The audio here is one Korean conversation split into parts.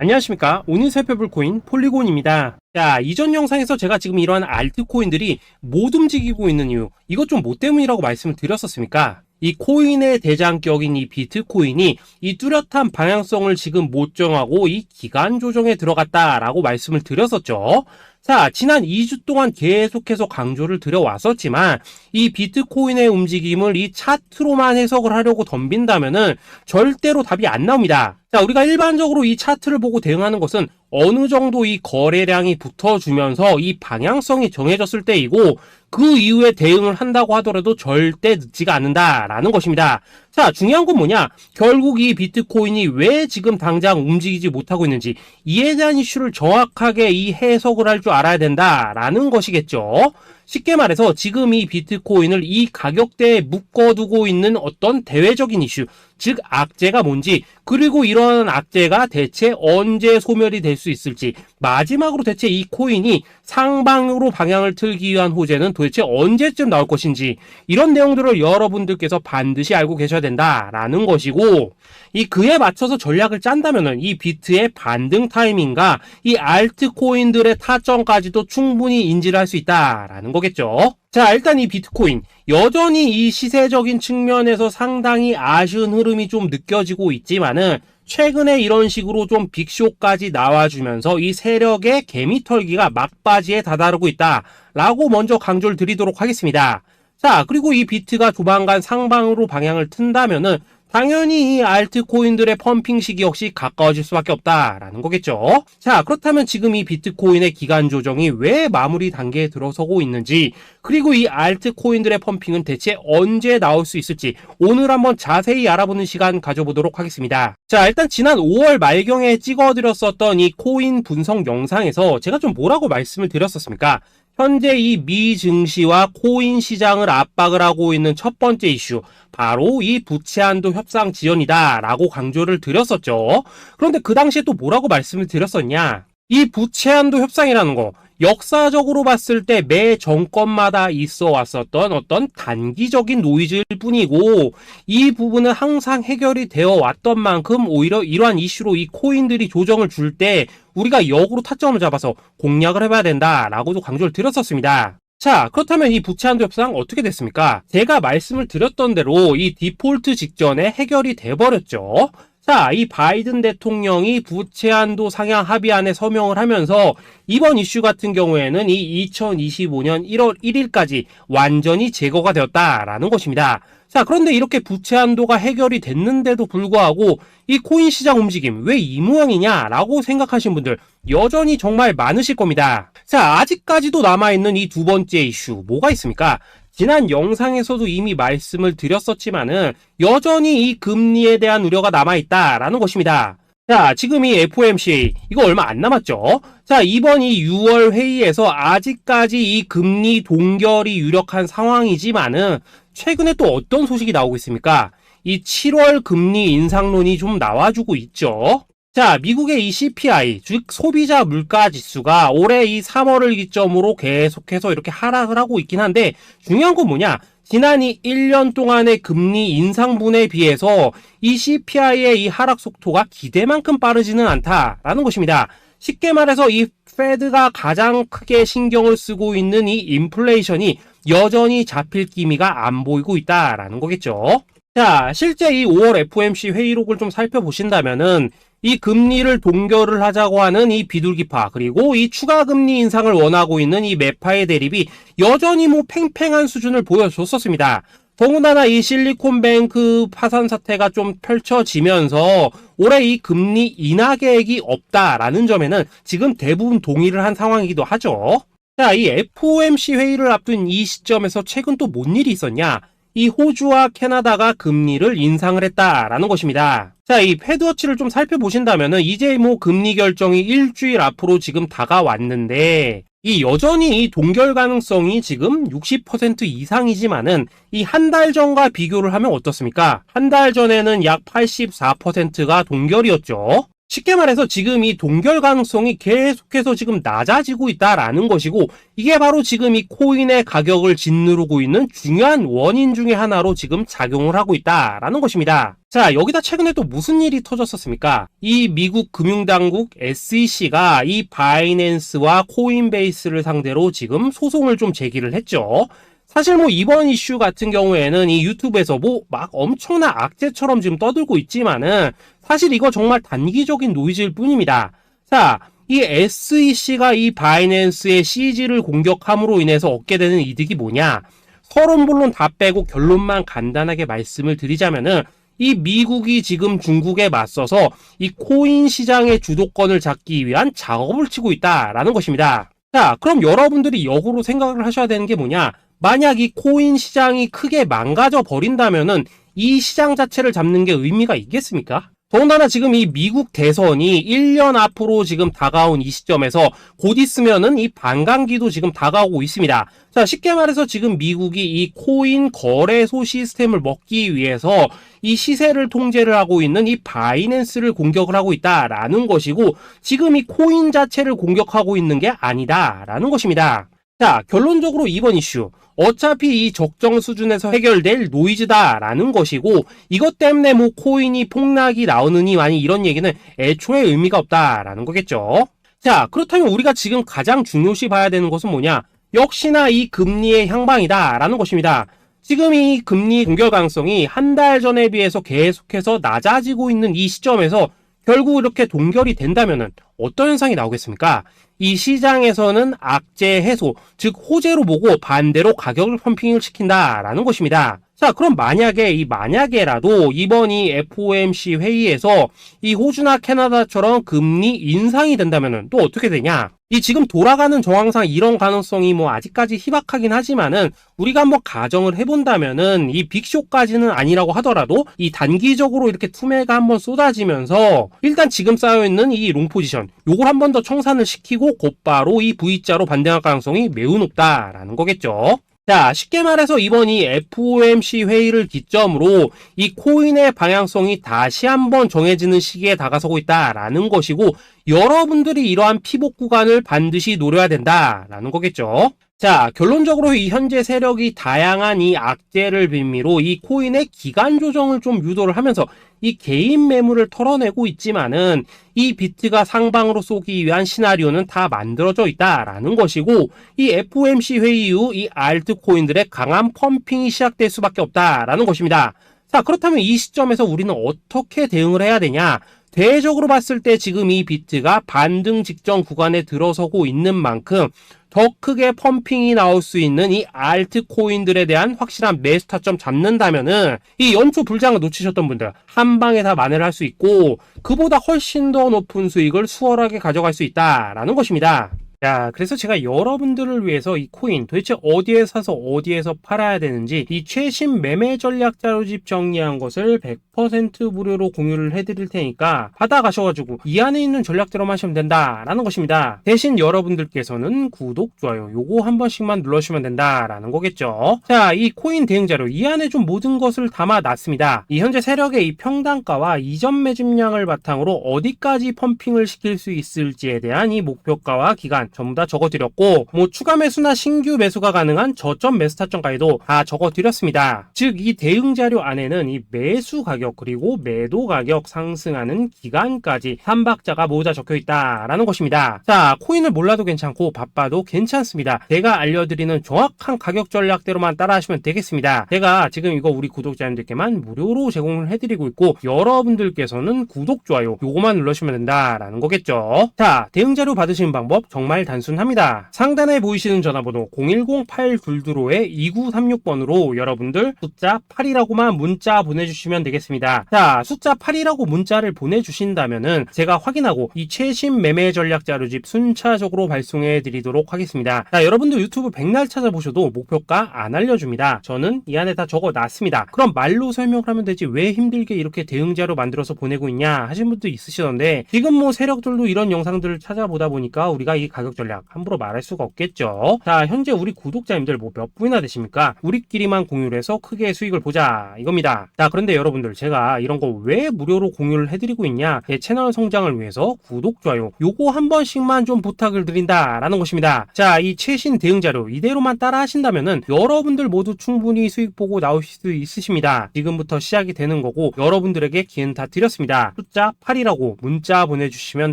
안녕하십니까. 오늘 살펴볼 코인 폴리곤입니다. 자, 이전 영상에서 제가 지금 이러한 알트코인들이 못 움직이고 있는 이유, 이것 좀 뭐 때문이라고 말씀을 드렸었습니까? 이 코인의 대장격인 이 비트코인이 이 뚜렷한 방향성을 지금 못 정하고 이 기간 조정에 들어갔다라고 말씀을 드렸었죠. 자, 지난 2주 동안 계속해서 강조를 드려왔었지만 이 비트코인의 움직임을 이 차트로만 해석을 하려고 덤빈다면은 절대로 답이 안 나옵니다. 자, 우리가 일반적으로 이 차트를 보고 대응하는 것은 어느 정도 이 거래량이 붙어주면서 이 방향성이 정해졌을 때이고, 그 이후에 대응을 한다고 하더라도 절대 늦지가 않는다라는 것입니다. 자, 중요한 건 뭐냐? 결국 이 비트코인이 왜 지금 당장 움직이지 못하고 있는지, 이에 대한 이슈를 정확하게 이 해석을 할 줄 알아야 된다라는 것이겠죠. 쉽게 말해서 지금 이 비트코인을 이 가격대에 묶어두고 있는 어떤 대외적인 이슈, 즉 악재가 뭔지, 그리고 이런 악재가 대체 언제 소멸이 될 수 있을지, 마지막으로 대체 이 코인이 상방으로 방향을 틀기 위한 호재는 도대체 언제쯤 나올 것인지, 이런 내용들을 여러분들께서 반드시 알고 계셔야 된다라는 것이고, 이 그에 맞춰서 전략을 짠다면은 이 비트의 반등 타이밍과 이 알트코인들의 타점까지도 충분히 인지를 할 수 있다라는 거겠죠. 자, 일단 이 비트코인 여전히 이 시세적인 측면에서 상당히 아쉬운 흐름이 좀 느껴지고 있지만은, 최근에 이런 식으로 좀 빅쇼까지 나와주면서 이 세력의 개미털기가 막바지에 다다르고 있다라고 먼저 강조를 드리도록 하겠습니다. 자, 그리고 이 비트가 조만간 상방으로 방향을 튼다면은 당연히 이 알트코인들의 펌핑 시기 역시 가까워질 수밖에 없다라는 거겠죠. 자, 그렇다면 지금 이 비트코인의 기간 조정이 왜 마무리 단계에 들어서고 있는지, 그리고 이 알트코인들의 펌핑은 대체 언제 나올 수 있을지 오늘 한번 자세히 알아보는 시간 가져보도록 하겠습니다. 자, 일단 지난 5월 말경에 찍어드렸었던 이 코인 분석 영상에서 제가 좀 뭐라고 말씀을 드렸었습니까? 현재 이 미 증시와 코인 시장을 압박을 하고 있는 첫 번째 이슈, 바로 이 부채 한도 협상 지연이다 라고 강조를 드렸었죠. 그런데 그 당시에 또 뭐라고 말씀을 드렸었냐? 이 부채 한도 협상이라는 거, 역사적으로 봤을 때 매 정권마다 있어 왔었던 어떤 단기적인 노이즈일 뿐이고, 이 부분은 항상 해결이 되어 왔던 만큼 오히려 이러한 이슈로 이 코인들이 조정을 줄 때 우리가 역으로 타점을 잡아서 공략을 해봐야 된다라고도 강조를 드렸었습니다. 자, 그렇다면 이 부채 한도 협상 어떻게 됐습니까? 제가 말씀을 드렸던 대로 이 디폴트 직전에 해결이 돼버렸죠. 자, 이 바이든 대통령이 부채 한도 상향 합의안에 서명을 하면서 이번 이슈 같은 경우에는 이 2025년 1월 1일까지 완전히 제거가 되었다라는 것입니다. 자, 그런데 이렇게 부채 한도가 해결이 됐는데도 불구하고 이 코인 시장 움직임 왜 이 모양이냐라고 생각하신 분들 여전히 정말 많으실 겁니다. 자, 아직까지도 남아있는 이 두 번째 이슈 뭐가 있습니까? 지난 영상에서도 이미 말씀을 드렸었지만은 여전히 이 금리에 대한 우려가 남아있다라는 것입니다. 자, 지금 이 FOMC 이거 얼마 안 남았죠? 자, 이번 이 6월 회의에서 아직까지 이 금리 동결이 유력한 상황이지만은 최근에 또 어떤 소식이 나오고 있습니까? 이 7월 금리 인상론이 좀 나와주고 있죠. 자, 미국의 이 CPI, 즉 소비자 물가 지수가 올해 이 3월을 기점으로 계속해서 이렇게 하락을 하고 있긴 한데, 중요한 건 뭐냐? 지난 이 1년 동안의 금리 인상분에 비해서 이 CPI의 이 하락 속도가 기대만큼 빠르지는 않다라는 것입니다. 쉽게 말해서 이 페드가 가장 크게 신경을 쓰고 있는 이 인플레이션이 여전히 잡힐 기미가 안 보이고 있다라는 거겠죠. 자, 실제 이 5월 FOMC 회의록을 좀 살펴보신다면은 이 금리를 동결을 하자고 하는 이 비둘기파, 그리고 이 추가 금리 인상을 원하고 있는 이 매파의 대립이 여전히 뭐 팽팽한 수준을 보여줬었습니다. 더군다나 이 실리콘뱅크 파산 사태가 좀 펼쳐지면서 올해 이 금리 인하 계획이 없다라는 점에는 지금 대부분 동의를 한 상황이기도 하죠. 자, 이 FOMC 회의를 앞둔 이 시점에서 최근 또 뭔 일이 있었냐? 이 호주와 캐나다가 금리를 인상을 했다라는 것입니다. 자, 이 패드워치를 좀 살펴보신다면은 이제 뭐 금리 결정이 일주일 앞으로 지금 다가왔는데, 이 여전히 이 동결 가능성이 지금 60% 이상이지만은 이 한 달 전과 비교를 하면 어떻습니까? 한 달 전에는 약 84%가 동결이었죠. 쉽게 말해서 지금 이 동결 가능성이 계속해서 지금 낮아지고 있다라는 것이고, 이게 바로 지금 이 코인의 가격을 짓누르고 있는 중요한 원인 중에 하나로 지금 작용을 하고 있다라는 것입니다. 자, 여기다 최근에 또 무슨 일이 터졌었습니까? 이 미국 금융당국 SEC가 이 바이낸스와 코인베이스를 상대로 지금 소송을 좀 제기를 했죠. 사실 뭐 이번 이슈 같은 경우에는 이 유튜브에서 뭐 막 엄청난 악재처럼 지금 떠들고 있지만은 사실 이거 정말 단기적인 노이즈일 뿐입니다. 자, 이 SEC가 이 바이낸스의 CG를 공격함으로 인해서 얻게 되는 이득이 뭐냐? 서론본론 다 빼고 결론만 간단하게 말씀을 드리자면은 이 미국이 지금 중국에 맞서서 이 코인 시장의 주도권을 잡기 위한 작업을 치고 있다라는 것입니다. 자, 그럼 여러분들이 역으로 생각을 하셔야 되는 게 뭐냐? 만약 이 코인 시장이 크게 망가져 버린다면은 이 시장 자체를 잡는 게 의미가 있겠습니까? 더군다나 지금 이 미국 대선이 1년 앞으로 지금 다가온 이 시점에서 곧 있으면은 이 반감기도 지금 다가오고 있습니다. 자, 쉽게 말해서 지금 미국이 이 코인 거래소 시스템을 먹기 위해서 이 시세를 통제를 하고 있는 이 바이낸스를 공격을 하고 있다라는 것이고, 지금 이 코인 자체를 공격하고 있는 게 아니다라는 것입니다. 자, 결론적으로 이번 이슈, 어차피 이 적정 수준에서 해결될 노이즈다라는 것이고, 이것 때문에 뭐 코인이 폭락이 나오느니 많이 이런 얘기는 애초에 의미가 없다라는 거겠죠. 자, 그렇다면 우리가 지금 가장 중요시 봐야 되는 것은 뭐냐? 역시나 이 금리의 향방이다라는 것입니다. 지금 이 금리 동결 가능성이 한 달 전에 비해서 계속해서 낮아지고 있는 이 시점에서 결국 이렇게 동결이 된다면은 어떤 현상이 나오겠습니까? 이 시장에서는 악재 해소, 즉 호재로 보고 반대로 가격을 펌핑을 시킨다라는 것입니다. 자, 그럼 만약에라도 이번 이 FOMC 회의에서 이 호주나 캐나다처럼 금리 인상이 된다면은 또 어떻게 되냐? 이 지금 돌아가는 정황상 이런 가능성이 뭐 아직까지 희박하긴 하지만은 우리가 한번 가정을 해본다면은 이 빅쇼까지는 아니라고 하더라도 이 단기적으로 이렇게 투매가 한번 쏟아지면서 일단 지금 쌓여있는 이 롱 포지션 요걸 한 번 더 청산을 시키고 곧바로 이 V자로 반등할 가능성이 매우 높다라는 거겠죠. 자, 쉽게 말해서 이번 이 FOMC 회의를 기점으로 이 코인의 방향성이 다시 한번 정해지는 시기에 다가서고 있다라는 것이고, 여러분들이 이러한 피복 구간을 반드시 노려야 된다라는 거겠죠. 자, 결론적으로 이 현재 세력이 다양한 이 악재를 빌미로 이 코인의 기간 조정을 좀 유도를 하면서 이 개인 매물을 털어내고 있지만은 이 비트가 상방으로 쏘기 위한 시나리오는 다 만들어져 있다라는 것이고, 이 FOMC 회의 이후 이 알트코인들의 강한 펌핑이 시작될 수밖에 없다라는 것입니다. 자, 그렇다면 이 시점에서 우리는 어떻게 대응을 해야 되냐? 대외적으로 봤을 때 지금 이 비트가 반등 직전 구간에 들어서고 있는 만큼 더 크게 펌핑이 나올 수 있는 이 알트코인들에 대한 확실한 매수 타점 잡는다면은 이 연초 불장을 놓치셨던 분들 한 방에 다 만회를 할 수 있고, 그보다 훨씬 더 높은 수익을 수월하게 가져갈 수 있다라는 것입니다. 자, 그래서 제가 여러분들을 위해서 이 코인 도대체 어디에 사서 어디에서 팔아야 되는지 이 최신 매매 전략 자료집 정리한 것을 100% 무료로 공유를 해드릴 테니까 받아가셔가지고 이 안에 있는 전략대로만 하시면 된다라는 것입니다. 대신 여러분들께서는 구독, 좋아요 요거 한 번씩만 눌러주시면 된다라는 거겠죠. 자, 이 코인 대응 자료 이 안에 좀 모든 것을 담아놨습니다. 이 현재 세력의 이 평단가와 이전 매집량을 바탕으로 어디까지 펌핑을 시킬 수 있을지에 대한 이 목표가와 기간 전부 다 적어드렸고, 뭐 추가 매수나 신규 매수가 가능한 저점 매수 타점까지도 다 적어드렸습니다. 즉 이 대응 자료 안에는 이 매수 가격 그리고 매도 가격 상승하는 기간까지 3박자가 모두 다 적혀있다라는 것입니다. 자, 코인을 몰라도 괜찮고 바빠도 괜찮습니다. 제가 알려드리는 정확한 가격 전략대로만 따라하시면 되겠습니다. 제가 지금 이거 우리 구독자님들께만 무료로 제공을 해드리고 있고, 여러분들께서는 구독, 좋아요 요거만 눌러주시면 된다라는 거겠죠. 자, 대응 자료 받으시는 방법 정말 단순합니다. 상단에 보이시는 전화번호 010-822-2936번으로 여러분들 숫자 8이라고만 문자 보내주시면 되겠습니다. 자, 숫자 8이라고 문자를 보내주신다면은 제가 확인하고 이 최신 매매 전략 자료집 순차적으로 발송해 드리도록 하겠습니다. 자, 여러분들 유튜브 백날 찾아보셔도 목표가 안 알려줍니다. 저는 이 안에 다 적어놨습니다. 그럼 말로 설명을 하면 되지 왜 힘들게 이렇게 대응 자료 만들어서 보내고 있냐 하신 분도 있으시던데, 지금 뭐 세력들도 이런 영상들을 찾아보다 보니까 우리가 이 가격 가격 전략 함부로 말할 수가 없겠죠. 자, 현재 우리 구독자님들 뭐 몇 분이나 되십니까? 우리끼리만 공유를 해서 크게 수익을 보자 이겁니다. 자, 그런데 여러분들 제가 이런 거 왜 무료로 공유를 해드리고 있냐? 제 채널 성장을 위해서 구독, 좋아요 요거 한 번씩만 좀 부탁을 드린다라는 것입니다. 자, 이 최신 대응 자료 이대로만 따라 하신다면은 여러분들 모두 충분히 수익 보고 나오실 수 있으십니다. 지금부터 시작이 되는 거고 여러분들에게 기회는 다 드렸습니다. 숫자 8이라고 문자 보내주시면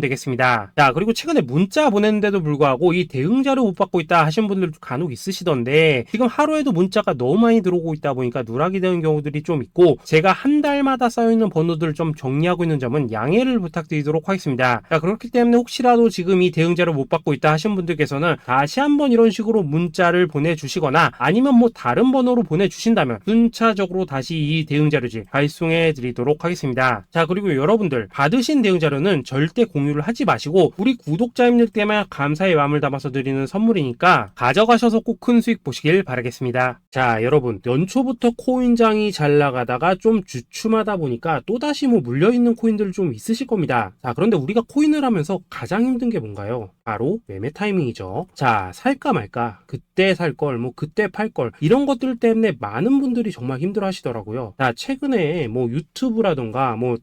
되겠습니다. 자, 그리고 최근에 문자 보냈는데도 불구하고 이 대응 자료 못 받고 있다 하신 분들도 간혹 있으시던데 지금 하루에도 문자가 너무 많이 들어오고 있다 보니까 누락이 되는 경우들이 좀 있고 제가 한 달마다 쌓여있는 번호들을 좀 정리하고 있는 점은 양해를 부탁드리도록 하겠습니다. 자, 그렇기 때문에 혹시라도 지금 이 대응 자료 못 받고 있다 하신 분들께서는 다시 한번 이런 식으로 문자를 보내주시거나 아니면 뭐 다른 번호로 보내주신다면 순차적으로 다시 이 대응 자료지 발송해 드리도록 하겠습니다. 자, 그리고 여러분들 받으신 대응 자료는 절대 공유를 하지 마시고 우리 구독자님들 때문에 감사의 마음을 담아서 드리는 선물이니까 가져가셔서 꼭 큰 수익 보시길 바라겠습니다. 자, 여러분 연초부터 코인장이 잘 나가다가 좀 주춤하다 보니까 또다시 뭐 물려있는 코인들 좀 있으실 겁니다. 자, 그런데 우리가 코인을 하면서 가장 힘든 게 뭔가요? 바로 매매 타이밍이죠. 자, 살까 말까, 그때 살 걸, 뭐 그때 팔 걸, 이런 것들 때문에 많은 분들이 정말 힘들어 하시더라고요. 자, 최근에 뭐 유튜브라던가 뭐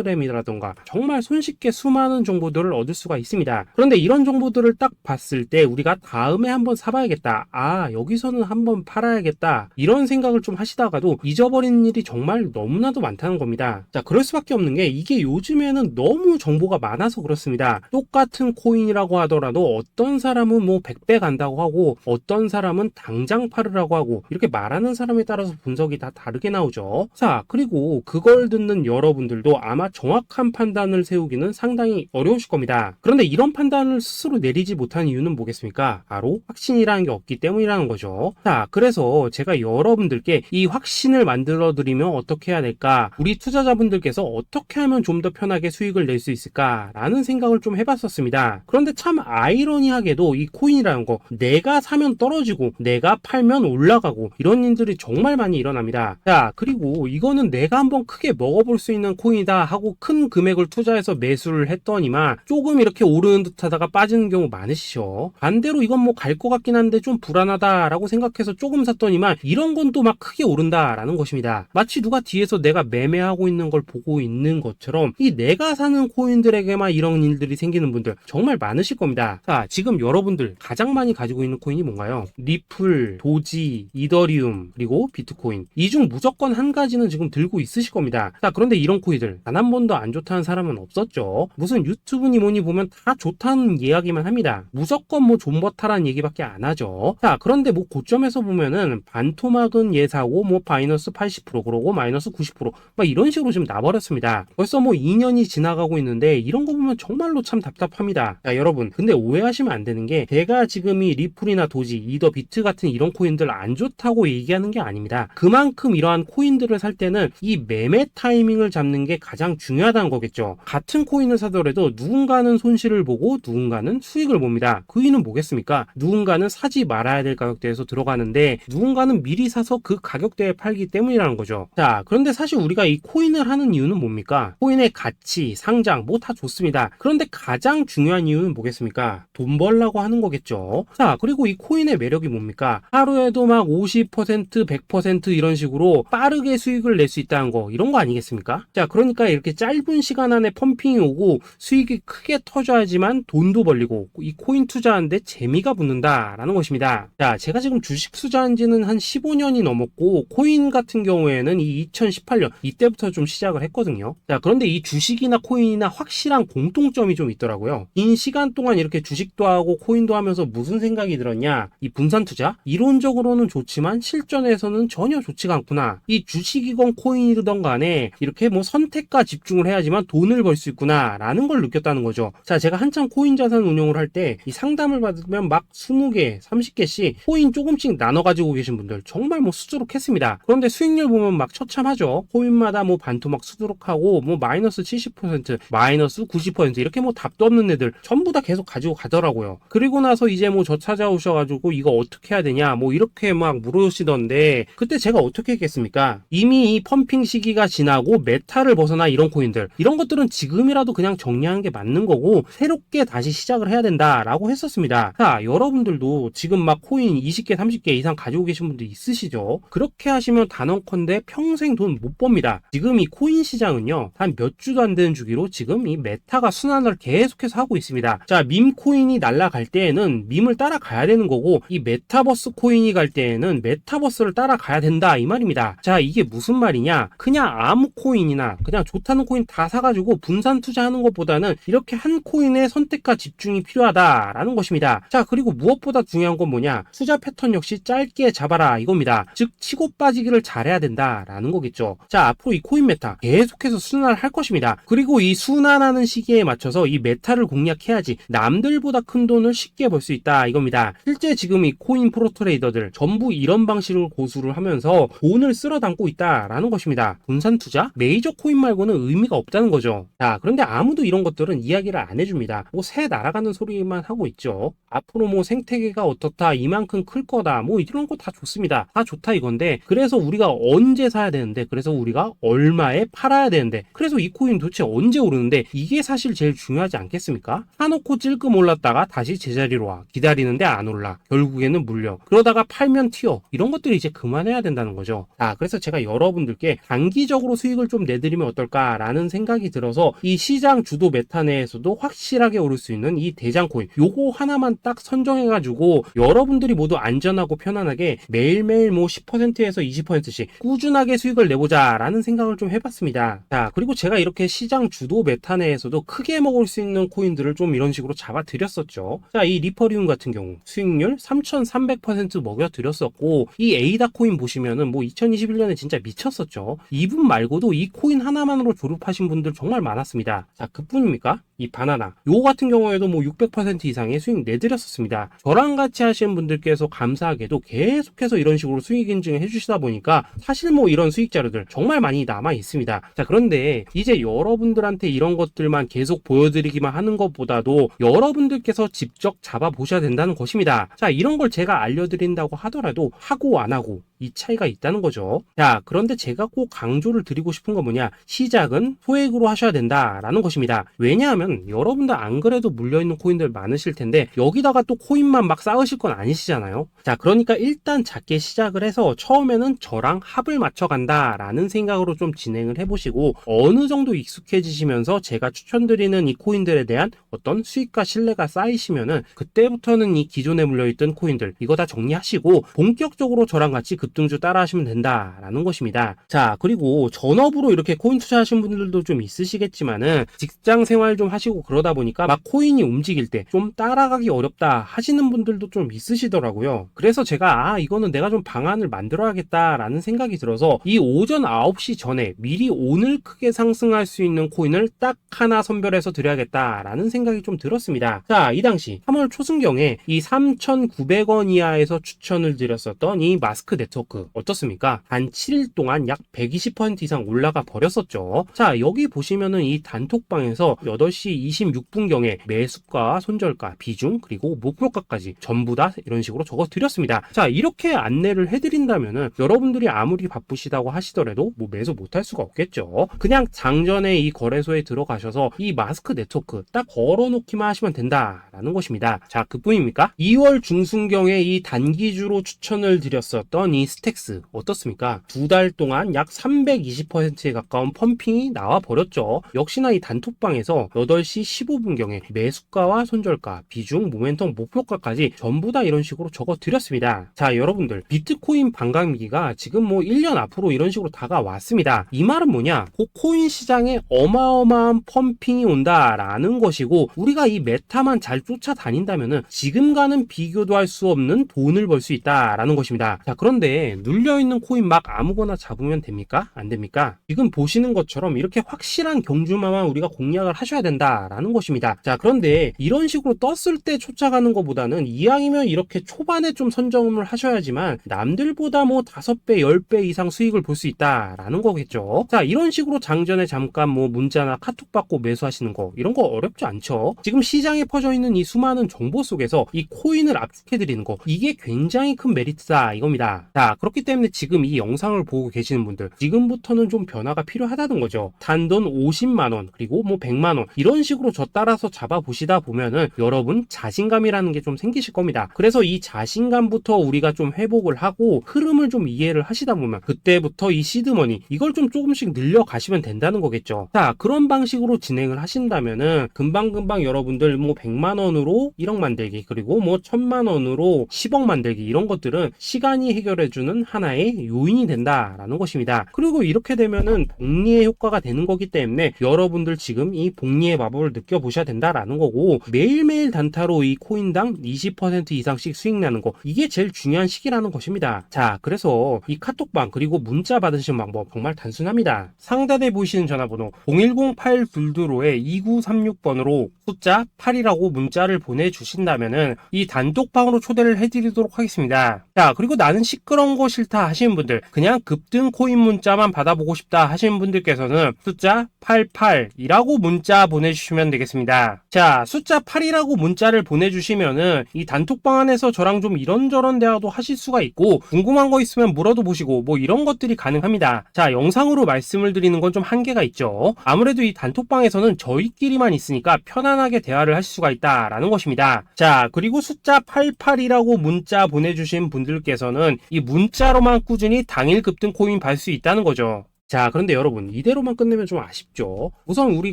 텔레그램이라던가 정말 손쉽게 수많은 정보들을 얻을 수가 있습니다. 그런데 이런 정보들을 딱 봤을 때 우리가 다음에 한번 사봐야겠다, 아 여기서는 한번 팔아야겠다, 이런 생각을 좀 하시다가도 잊어버리는 일이 정말 너무나도 많다는 겁니다. 자, 그럴 수밖에 없는 게 이게 요즘에는 너무 정보가 많아서 그렇습니다. 똑같은 코인이라고 하더라도 어떤 사람은 뭐 100배 간다고 하고 어떤 사람은 당장 팔으라고 하고 이렇게 말하는 사람에 따라서 분석이 다 다르게 나오죠. 자, 그리고 그걸 듣는 여러분들도 아마 정확한 판단을 세우기는 상당히 어려우실 겁니다. 그런데 이런 판단을 스스로 내리지 못한 이유는 뭐겠습니까? 바로 확신이라는 게 없기 때문이라는 거죠. 자, 그래서 제가 여러분들께 이 확신을 만들어 드리면 어떻게 해야 될까? 우리 투자자분들께서 어떻게 하면 좀 더 편하게 수익을 낼 수 있을까? 라는 생각을 좀 해봤었습니다. 그런데 참 아이러니하게도 이 코인이라는 거 내가 사면 떨어지고 내가 팔면 올라가고 이런 일들이 정말 많이 일어납니다. 자, 그리고 이거는 내가 한번 크게 먹어볼 수 있는 코인이다 하고 큰 금액을 투자해서 매수를 했더니만 조금 이렇게 오르는 듯 하다가 빠지는 경우 많으시죠. 반대로 이건 뭐 갈 것 같긴 한데 좀 불안하다라고 생각해서 조금 샀더니만 이런 건 또 막 크게 오른다라는 것입니다. 마치 누가 뒤에서 내가 매매하고 있는 걸 보고 있는 것처럼 이 내가 사는 코인들에게만 이런 일들이 생기는 분들 정말 많으실 겁니다. 자, 지금 여러분들 가장 많이 가지고 있는 코인이 뭔가요? 리플, 도지, 이더리움, 그리고 비트코인. 이 중 무조건 한 가지는 지금 들고 있으실 겁니다. 자, 그런데 이런 코인들 단 한 번도 안 좋다는 사람은 없었죠. 무슨 유튜브니 뭐니 보면 다 좋다는 이야기만 합니다. 무조건 뭐 존버타라는 얘기밖에 안 하죠. 자, 그런데 뭐 고점에서 보면은 반토막은 예사고 뭐 마이너스 80% 그러고 마이너스 90% 막 이런 식으로 지금 나버렸습니다. 벌써 뭐 2년이 지나가고 있는데 이런 거 보면 정말로 참 답답합니다. 자, 여러분 근데 오해하시면 안 되는 게 제가 지금 이 리플이나 도지, 이더, 비트 같은 이런 코인들 안 좋다고 얘기하는 게 아닙니다. 그만큼 이러한 코인들을 살 때는 이 매매 타이밍을 잡는 게 가장 중요하다는 거겠죠. 같은 코인을 사더라도 누군가는 손실을 보고 누군가는 수익을 봅니다. 그 이유는 뭐겠습니까? 누군가는 사지 말아야 될 가격대에서 들어가는데 누군가는 미리 사서 그 가격대에 팔기 때문이라는 거죠. 자, 그런데 사실 우리가 이 코인을 하는 이유는 뭡니까? 코인의 가치, 상장 뭐 다 좋습니다. 그런데 가장 중요한 이유는 뭐겠습니까? 돈 벌라고 하는 거겠죠. 자, 그리고 이 코인의 매력이 뭡니까? 하루에도 막 50%, 100% 이런 식으로 빠르게 수익을 낼 수 있다는 거, 이런 거 아니겠습니까? 자, 그러니까 이렇게 짧은 시간 안에 펌핑이 오고 수익이 크게 터져야지만 돈도 벌리고 이 코인 투자하는데 재미가 붙는다라는 것입니다. 자, 제가 지금 주식 투자한 지는 한 15년이 넘었고 코인 같은 경우에는 이 2018년 이때부터 좀 시작을 했거든요. 자, 그런데 이 주식이나 코인이나 확실한 공통점이 좀 있더라고요. 긴 시간 동안 이렇게 주식도 하고 코인도 하면서 무슨 생각이 들었냐? 이 분산 투자? 이론적으로는 좋지만 실전에서는 전혀 좋지가 않구나. 이 주식이건 코인이든 간에 이렇게 뭐 선택과 집중을 해야지만 돈을 벌 수 있구나 라는 걸 느꼈다는 거죠. 자, 제가 한참 코인 자산 운용을 할 때 이 상담을 받으면 막 20개, 30개씩 코인 조금씩 나눠 가지고 계신 분들 정말 뭐 수두룩했습니다. 그런데 수익률 보면 막 처참하죠. 코인마다 뭐 반토막 수두룩하고 뭐 마이너스 70%, 마이너스 90% 이렇게 뭐 답도 없는 애들 전부 다 계속 가지고 가더라고요. 그리고 나서 이제 뭐 저 찾아오셔가지고 이거 어떻게 해야 되냐 뭐 이렇게 막 물으시던데 그때 제가 어떻게 했겠습니까? 이미 이 펌핑 시기가 지나고 메타를 벗어나 이런 코인들 이런 것들은 지금이라도 그냥 정리하는 게 맞는 거고 새롭게 다시 시작을 해야 된다. 한다 라고 했었습니다. 자, 여러분들도 지금 막 코인 20개 30개 이상 가지고 계신 분들 있으시죠? 그렇게 하시면 단언컨대 평생 돈 못 법니다. 지금 이 코인 시장은요, 단 몇 주도 안 되는 주기로 지금 이 메타가 순환을 계속해서 하고 있습니다. 자, 밈 코인이 날아갈 때에는 밈을 따라가야 되는 거고, 이 메타버스 코인이 갈 때에는 메타버스를 따라가야 된다 이 말입니다. 자, 이게 무슨 말이냐? 그냥 아무 코인이나 그냥 좋다는 코인 다 사가지고 분산 투자하는 것보다는 이렇게 한 코인의 선택과 집중이 필요하다라는 것입니다. 자, 그리고 무엇보다 중요한 건 뭐냐? 투자 패턴 역시 짧게 잡아라 이겁니다. 즉 치고 빠지기를 잘해야 된다라는 거겠죠. 자, 앞으로 이 코인 메타 계속해서 순환을 할 것입니다. 그리고 이 순환하는 시기에 맞춰서 이 메타를 공략해야지 남들보다 큰 돈을 쉽게 벌 수 있다 이겁니다. 실제 지금 이 코인 프로 트레이더들 전부 이런 방식을 고수를 하면서 돈을 쓸어 담고 있다라는 것입니다. 분산 투자? 메이저 코인 말고는 의미가 없다는 거죠. 자, 그런데 아무도 이런 것들은 이야기를 안 해줍니다. 뭐 새 날아가는 소리만 하고 있죠. 앞으로 뭐 생태계가 어떻다, 이만큼 클 거다, 뭐 이런 거 다 좋습니다. 다 좋다 이건데, 그래서 우리가 언제 사야 되는데, 그래서 우리가 얼마에 팔아야 되는데, 그래서 이 코인 도대체 언제 오르는데, 이게 사실 제일 중요하지 않겠습니까? 사놓고 찔끔 올랐다가 다시 제자리로 와. 기다리는데 안 올라. 결국에는 물려. 그러다가 팔면 튀어. 이런 것들이 이제 그만해야 된다는 거죠. 자, 그래서 제가 여러분들께 단기적으로 수익을 좀 내드리면 어떨까라는 생각이 들어서 이 시장 주도 메타 내에서도 확실하게 오를 수 있는 이 대장 코인, 요거 하나만 딱 선정해가지고 여러분들이 모두 안전하고 편안하게 매일매일 뭐 10%에서 20%씩 꾸준하게 수익을 내보자 라는 생각을 좀 해봤습니다. 자, 그리고 제가 이렇게 시장 주도 메타 내에서도 크게 먹을 수 있는 코인들을 좀 이런 식으로 잡아드렸었죠. 자, 이 리퍼리움 같은 경우 수익률 3300% 먹여드렸었고, 이 에이다 코인 보시면은 뭐 2021년에 진짜 미쳤었죠. 이분 말고도 이 코인 하나만으로 졸업하신 분들 정말 많았습니다. 자, 그뿐입니까? 이 바나나 요거 같은 경우에도 뭐 600% 이상의 수익 내드렸었습니다. 저랑 같이 하시는 분들께서 감사하게도 계속해서 이런 식으로 수익 인증을 해주시다 보니까 사실 뭐 이런 수익 자료들 정말 많이 남아 있습니다. 자, 그런데 이제 여러분들한테 이런 것들만 계속 보여드리기만 하는 것보다도 여러분들께서 직접 잡아보셔야 된다는 것입니다. 자, 이런 걸 제가 알려드린다고 하더라도 하고 안 하고 이 차이가 있다는 거죠. 자, 그런데 제가 꼭 강조를 드리고 싶은 건 뭐냐? 시작은 소액으로 하셔야 된다라는 것입니다. 왜냐하면 여러분들 안 그래도 물려있는 코인들 많으실 텐데 여기다가 또 코인만 막 쌓으실 건 아니시잖아요. 자, 그러니까 일단 작게 시작을 해서 처음에는 저랑 합을 맞춰간다라는 생각으로 좀 진행을 해보시고, 어느 정도 익숙해지시면서 제가 추천드리는 이 코인들에 대한 어떤 수익과 신뢰가 쌓이시면은 그때부터는 이 기존에 물려있던 코인들 이거 다 정리하시고 본격적으로 저랑 같이 급등주 따라 하시면 된다라는 것입니다. 자, 그리고 전업으로 이렇게 코인 투자하시는 분들도 좀 있으시겠지만은 직장 생활 좀 하시고 그러다 보니까 막 코인이 움직일 때 좀 따라가기 어렵다 하시는 분들도 좀 있으시더라고요. 그래서 제가 이거는 내가 좀 방안을 만들어야겠다라는 생각이 들어서 이 오전 9시 전에 미리 오늘 크게 상승할 수 있는 코인을 딱 하나 선별해서 드려야겠다라는 생각이 좀 들었습니다. 자, 이 당시 3월 초순경에 이 3,900원 이하에서 추천을 드렸었던 이 마스크 네트워크 어떻습니까? 단 7일 동안 약 120% 이상 올라가 버렸었죠. 자, 여기 보시면은 이 단톡방에서 8시 26분경에 매수가, 손절가, 비중, 그리고 목표가까지 전부 다 이런 식으로 적어 드렸습니다. 자, 이렇게 안내를 해드린다면은 여러분들이 아무리 바쁘시다고 하시더라도 뭐 매수 못할 수가 없겠죠. 그냥 장전에 이 거래소에 들어가셔서 이 마스크 네트워크 딱 걸어놓기만 하시면 된다라는 것입니다. 자, 그뿐입니까? 2월 중순경에 이 단기주로 추천을 드렸었던 이 스택스 어떻습니까? 2달 동안 약 320%에 가까운 펌핑이 나와 버렸죠. 역시나 이 단톡방에서 8시 15분경에 매수가와 손절가, 비중, 모멘텀, 목표가까지 전부 다 이런 식으로 적어 드렸습니다. 자, 여러분들 비트코인 반감기가 지금 뭐 1년 앞으로 이런 식으로 다가왔습니다. 이 말은 뭐냐? 코인 시장에 어마어마한 펌핑이 온다라는 것이고, 우리가 이 메타만 잘 쫓아다닌다면은 지금과는 비교도 할 수 없는 돈을 벌 수 있다라는 것입니다. 자, 그런데 눌려있는 코인 막 아무거나 잡으면 됩니까? 안 됩니까? 지금 보시는 것처럼 이렇게 확실한 경주마만 우리가 공략을 하셔야 된다라는 것입니다. 자, 그런데 이런 식으로 떴을 때 쫓아가는 것보다는 이왕이면 이렇게 초반에 좀 선점을 하셔야지만 남들보다 뭐 5배, 10배 이상 수익을 볼 수 있다라는 거겠죠. 자, 이런 식으로 장전에 잠깐 뭐 문자나 카톡 받고 매수하시는 거 이런 거 어렵지 않죠. 지금 시장에 퍼져 있는 이 수많은 정보 속에서 이 코인을 압축해 드리는 거, 이게 굉장히 큰 메리트다 이겁니다. 자, 그렇기 때문에 지금 이 영상을 보고 계시는 분들, 지금부터는 좀 변화가 필요하다는 거죠. 단돈 50만원, 그리고 뭐 100만원, 이런 식으로 저 따라서 잡아보시다 보면은 여러분 자신감이라는 게 좀 생기실 겁니다. 그래서 이 자신감부터 우리가 좀 회복을 하고 흐름을 좀 이해를 하시다 보면 그때부터 이 시드머니, 이걸 좀 조금씩 늘려가시면 된다는 거겠죠. 자, 그런 방식으로 진행을 하신다면은 금방금방 여러분들 뭐 100만원으로 1억 만들기, 그리고 뭐 1000만원으로 10억 만들기, 이런 것들은 시간이 해결해주는 하나의 요인이 된다라는 것입니다. 그리고 이렇게 되면은 복리의 효과가 되는 거기 때문에 여러분들 지금 이 복리의 마법을 느껴보셔야 된다라는 거고, 매일매일 단타로 이 코인당 20% 이상씩 수익 나는 거, 이게 제일 중요한 시기라는 것입니다. 자, 그래서 이 카톡방 그리고 문자 받으시는 방법 정말 단순합니다. 상단에 보이시는 전화번호 010-8222-2936번으로 숫자 8이라고 문자를 보내주신다면은 이 단톡방으로 초대를 해드리도록 하겠습니다. 자, 그리고 나는 시끄러운 거 싫다 하시는 분들, 그냥 급등 코인 문자만 받아보고 싶다 하시는 분들께서는 숫자 88이라고 문자 보내주시면 되겠습니다. 자, 숫자 8이라고 문자를 보내주시면은 이 단톡방 안에서 저랑 좀 이런저런 대화도 하실 수가 있고, 궁금한 거 있으면 물어도 보시고 뭐 이런 것들이 가능합니다. 자, 영상으로 말씀을 드리는 건 좀 한계가 있죠. 아무래도 이 단톡방에서는 저희끼리만 있으니까 편안하게 대화를 하실 수가 있다라는 것입니다. 자, 그리고 숫자 88이라고 문자 보내주신 분들께서는 이 문자로만 꾸준히 당일 급등 코인 받을 수 있다는 거죠. 자, 그런데 여러분, 이대로만 끝내면 좀 아쉽죠. 우선 우리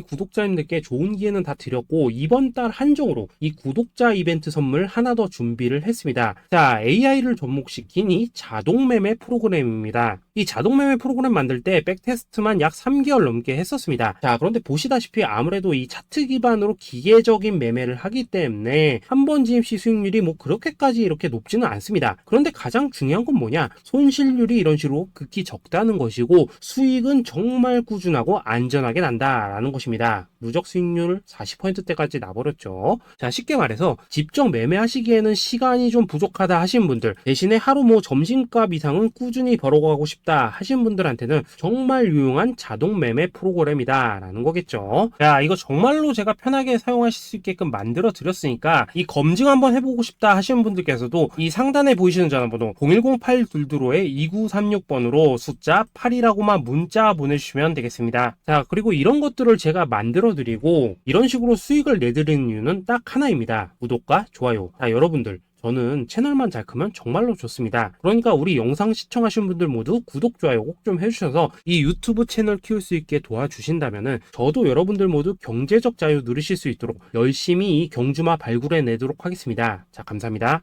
구독자님들께 좋은 기회는 다 드렸고, 이번 달 한정으로 이 구독자 이벤트 선물 하나 더 준비를 했습니다. 자, AI를 접목시킨 이 자동매매 프로그램입니다. 이 자동매매 프로그램 만들 때 백테스트만 약 3개월 넘게 했었습니다. 자, 그런데 보시다시피 아무래도 이 차트 기반으로 기계적인 매매를 하기 때문에 한 번 진입 시 수익률이 뭐 그렇게까지 이렇게 높지는 않습니다. 그런데 가장 중요한 건 뭐냐? 손실률이 이런 식으로 극히 적다는 것이고, 수익은 정말 꾸준하고 안전하게 난다라는 것입니다. 누적 수익률 40%대까지 나버렸죠. 자, 쉽게 말해서 직접 매매하시기에는 시간이 좀 부족하다 하신 분들, 대신에 하루 뭐 점심값 이상은 꾸준히 벌어가고 싶다 하신 분들한테는 정말 유용한 자동 매매 프로그램이다 라는 거겠죠. 자, 이거 정말로 제가 편하게 사용하실 수 있게끔 만들어 드렸으니까 이 검증 한번 해보고 싶다 하시는 분들께서도 이 상단에 보이시는 전화번호 010-8222-2936번으로 숫자 8이라고만 문자 보내주시면 되겠습니다. 자, 그리고 이런 것들을 제가 만들어 드리고 이런 식으로 수익을 내드리는 이유는 딱 하나입니다. 구독과 좋아요. 자, 여러분들, 저는 채널만 잘 크면 정말로 좋습니다. 그러니까 우리 영상 시청하신 분들 모두 구독, 좋아요 꼭 좀 해주셔서 이 유튜브 채널 키울 수 있게 도와주신다면은 저도 여러분들 모두 경제적 자유 누리실 수 있도록 열심히 이 경주마 발굴해 내도록 하겠습니다. 자, 감사합니다.